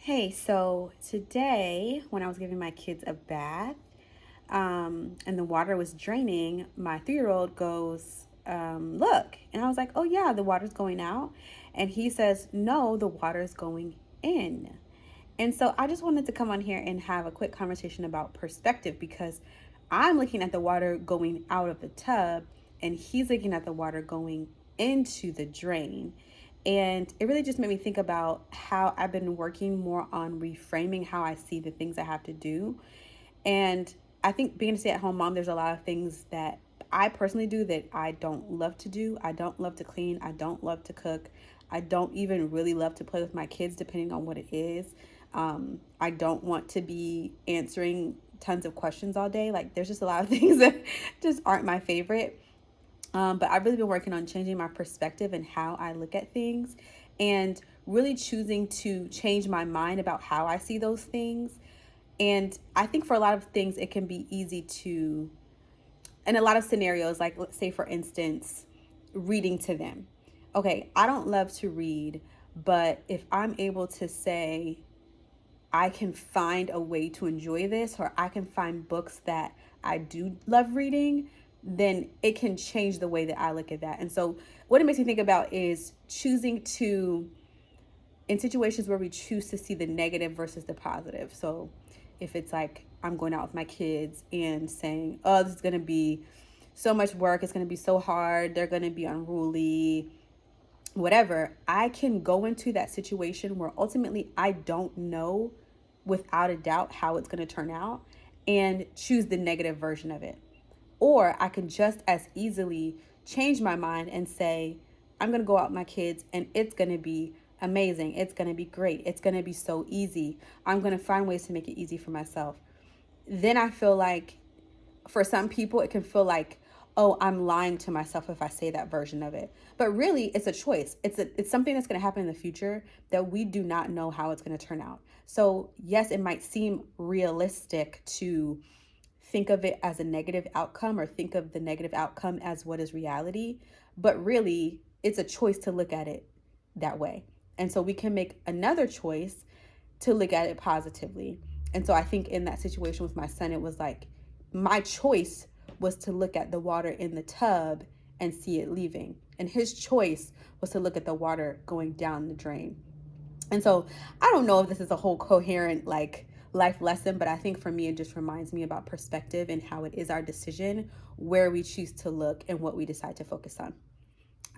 Hey, so today when I was giving my kids a bath, and the water was draining, my 3-year-old goes, look. And I was like, oh yeah, the water's going out. And he says, no, the water's going in. And so I just wanted to come on here and have a quick conversation about perspective because I'm looking at the water going out of the tub and he's looking at the water going into the drain. And it really just made me think about how I've been working more on reframing how I see the things I have to do. And I think being a stay at home mom, there's a lot of things that I personally do that I don't love to do. I don't love to clean. I don't love to cook. I don't even really love to play with my kids, depending on what it is. I don't want to be answering tons of questions all day. Like, there's just a lot of things that just aren't my favorite. But I've really been working on changing my perspective and how I look at things and really choosing to change my mind about how I see those things. And I think for a lot of things, it can be easy to, in a lot of scenarios, like let's say, for instance, reading to them. Okay, I don't love to read, but if I'm able to say, I can find a way to enjoy this, or I can find books that I do love reading, then it can change the way that I look at that. And so, what it makes me think about is choosing to, in situations where we choose to see the negative versus the positive. So, if it's like I'm going out with my kids and saying, oh, this is going to be so much work, it's going to be so hard, they're going to be unruly, whatever, I can go into that situation where ultimately I don't know without a doubt how it's going to turn out and choose the negative version of it. Or I can just as easily change my mind and say, I'm going to go out with my kids and it's going to be amazing. It's going to be great. It's going to be so easy. I'm going to find ways to make it easy for myself. Then I feel like for some people, it can feel like, oh, I'm lying to myself if I say that version of it. But really, it's a choice. It's something that's going to happen in the future that we do not know how it's going to turn out. So yes, it might seem realistic to think of it as a negative outcome or think of the negative outcome as what is reality, but really, it's a choice to look at it that way. And so we can make another choice to look at it positively. And so I think in that situation with my son, it was like my choice was to look at the water in the tub and see it leaving. And his choice was to look at the water going down the drain. And so I don't know if this is a whole coherent like life lesson, but I think for me, it just reminds me about perspective and how it is our decision where we choose to look and what we decide to focus on.